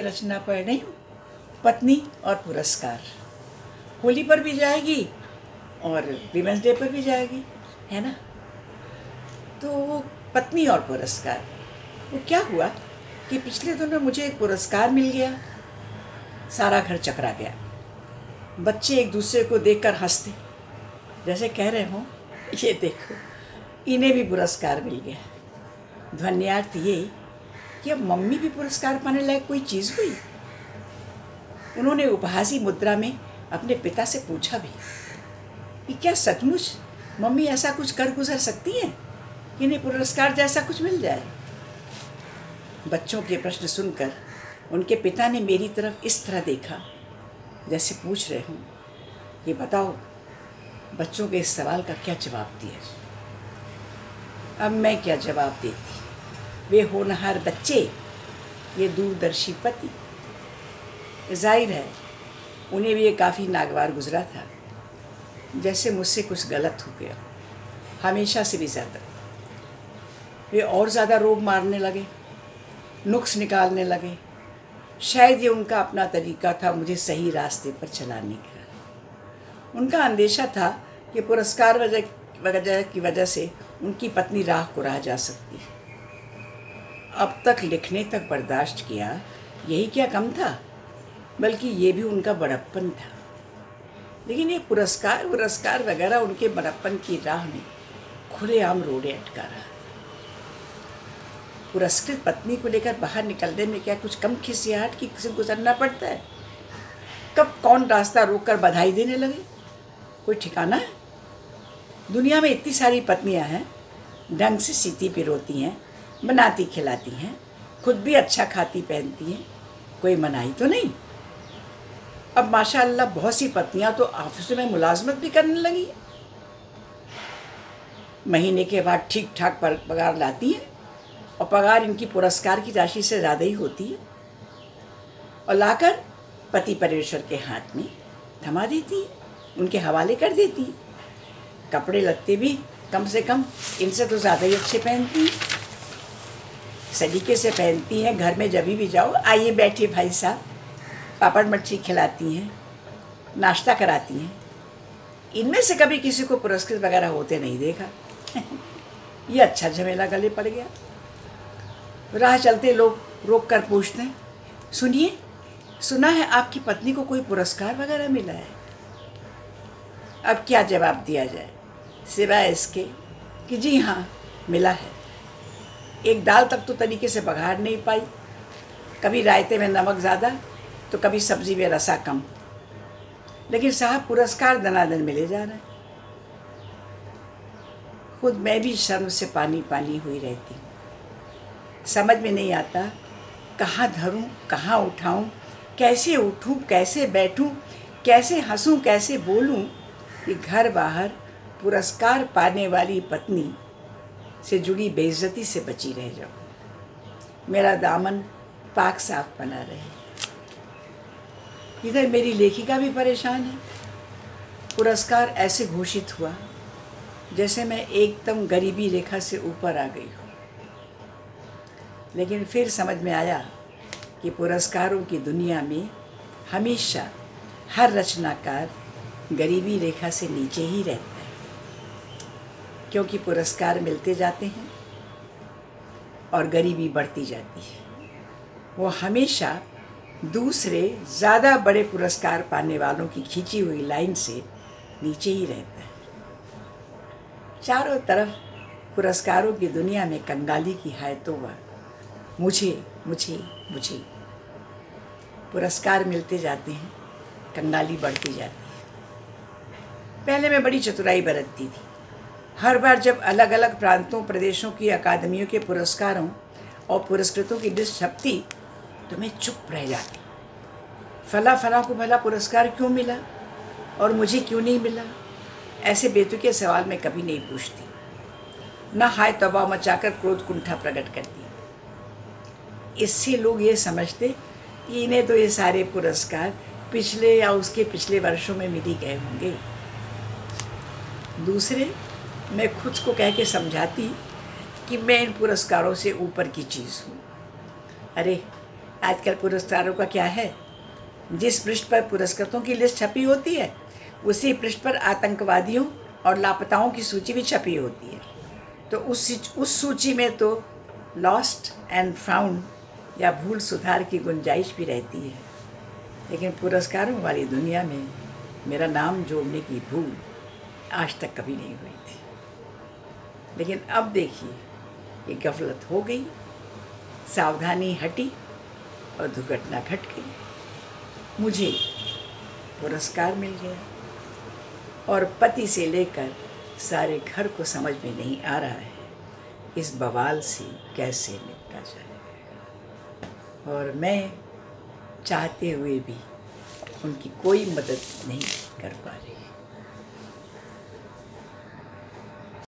रचना पढ़ रही हूँ, पत्नी और पुरस्कार। होली पर भी जाएगी और विमेंस डे पर भी जाएगी, है ना। तो वो पत्नी और पुरस्कार, वो क्या हुआ कि पिछले दिनों मुझे एक पुरस्कार मिल गया, सारा घर चकरा गया। बच्चे एक दूसरे को देखकर हंसते, जैसे कह रहे हों ये देखो इन्हें भी पुरस्कार मिल गया। ध्वन्यार्थ ये कि अब मम्मी भी पुरस्कार पाने लायक कोई चीज़ हुई। उन्होंने उपहासी मुद्रा में अपने पिता से पूछा भी कि क्या सचमुच मम्मी ऐसा कुछ कर गुजर सकती हैं कि इन्हें पुरस्कार जैसा कुछ मिल जाए। बच्चों के प्रश्न सुनकर उनके पिता ने मेरी तरफ इस तरह देखा जैसे पूछ रहे हों कि बताओ बच्चों के इस सवाल का क्या जवाब दिया। अब मैं क्या जवाब देती। वे होनहार बच्चे, ये दूरदर्शी पति। जाहिर है उन्हें भी ये काफ़ी नागवार गुजरा था, जैसे मुझसे कुछ गलत हो गया, हमेशा से भी ज़्यादा। वे और ज़्यादा रोब मारने लगे, नुक्स निकालने लगे। शायद ये उनका अपना तरीका था मुझे सही रास्ते पर चलाने का। उनका अंदेशा था कि पुरस्कार वजह की वजह से उनकी पत्नी राह को राह जा सकती। अब तक लिखने तक बर्दाश्त किया, यही क्या कम था, बल्कि ये भी उनका बड़प्पन था। लेकिन ये पुरस्कार वगैरह उनके बड़प्पन की राह में खुलेआम रोड़े अटका रहा। पुरस्कृत पत्नी को लेकर बाहर निकलने में क्या कुछ कम खिसियाहट की से गुजरना पड़ता है। कब कौन रास्ता रोककर बधाई देने लगे, कोई ठिकाना है। दुनिया में इतनी सारी पत्नियां हैं, ढंग से सीती पिरोती हैं, बनाती खिलाती हैं, खुद भी अच्छा खाती पहनती हैं, कोई मनाही तो नहीं। अब माशाअल्लाह बहुत सी पत्नियां तो ऑफिस में मुलाजमत भी करने लगी हैं। महीने के बाद ठीक ठाक पगार लाती हैं और पगार इनकी पुरस्कार की राशि से ज़्यादा ही होती है, और लाकर पति परमेश्वर के हाथ में थमा देती है, उनके हवाले कर देती है। कपड़े लत्ते भी कम से कम इनसे तो ज़्यादा ही अच्छे पहनती हैं, सलीके से पहनती हैं। घर में जब भी जाओ, आइए बैठिए भाई साहब, पापड़ मच्छी खिलाती हैं, नाश्ता कराती हैं। इनमें से कभी किसी को पुरस्कृत वगैरह होते नहीं देखा। ये अच्छा झमेला गले पड़ गया। राह चलते लोग रोक कर पूछते हैं, सुनिए, सुना है आपकी पत्नी को कोई पुरस्कार वगैरह मिला है। अब क्या जवाब दिया जाए, सिवाय इसके कि जी हाँ मिला है। एक दाल तक तो तरीके से बघाड़ नहीं पाई, कभी रायते में नमक ज़्यादा तो कभी सब्ज़ी में रसा कम, लेकिन साहब पुरस्कार दनादन मिले जा रहे हैं। खुद मैं भी शर्म से पानी पानी हुई रहती हूँ। समझ में नहीं आता कहाँ धरूं, कहाँ उठाऊं, कैसे उठूं, कैसे बैठूं, कैसे हंसूं, कैसे बोलूं कि घर बाहर पुरस्कार पाने वाली पत्नी से जुड़ी बेइज्जती से बची रह जाऊं। मेरा दामन पाक साफ बना रहे। इधर मेरी लेखिका भी परेशान है। पुरस्कार ऐसे घोषित हुआ जैसे मैं एकदम गरीबी रेखा से ऊपर आ गई हूँ। लेकिन फिर समझ में आया कि पुरस्कारों की दुनिया में हमेशा हर रचनाकार गरीबी रेखा से नीचे ही रहता है, क्योंकि पुरस्कार मिलते जाते हैं और गरीबी बढ़ती जाती है। वो हमेशा दूसरे ज़्यादा बड़े पुरस्कार पाने वालों की खींची हुई लाइन से नीचे ही रहता है। चारों तरफ पुरस्कारों की दुनिया में कंगाली की है तो वह मुझे मुझे मुझे। पुरस्कार मिलते जाते हैं, कंगाली बढ़ती जाती है। पहले मैं बड़ी चतुराई बरतती थी। हर बार जब अलग अलग प्रांतों प्रदेशों की अकादमियों के पुरस्कारों और पुरस्कृतों की लिस्ट छपती तो मैं चुप रह जाती। फला को भला पुरस्कार क्यों मिला और मुझे क्यों नहीं मिला, ऐसे बेतुके सवाल मैं कभी नहीं पूछती। ना हाय तौबा मचाकर क्रोध कुंठा प्रकट करती। इससे लोग ये समझते कि इन्हें तो ये सारे पुरस्कार पिछले या उसके पिछले वर्षों में मिल ही गए होंगे। दूसरे, मैं खुद को कह के समझाती कि मैं इन पुरस्कारों से ऊपर की चीज़ हूँ। अरे आजकल पुरस्कारों का क्या है, जिस पृष्ठ पर पुरस्कृतों की लिस्ट छपी होती है उसी पृष्ठ पर आतंकवादियों और लापताओं की सूची भी छपी होती है। तो उस सूची में तो लॉस्ट एंड फाउंड या भूल सुधार की गुंजाइश भी रहती है, लेकिन पुरस्कारों वाली दुनिया में मेरा नाम जोड़ने की भूल आज तक कभी नहीं हुई थी। लेकिन अब देखिए, ये गफलत हो गई, सावधानी हटी और दुर्घटना घट गई। मुझे पुरस्कार मिल गया और पति से लेकर सारे घर को समझ में नहीं आ रहा है इस बवाल से कैसे निपटा जाए, और मैं चाहते हुए भी उनकी कोई मदद नहीं कर पा रही।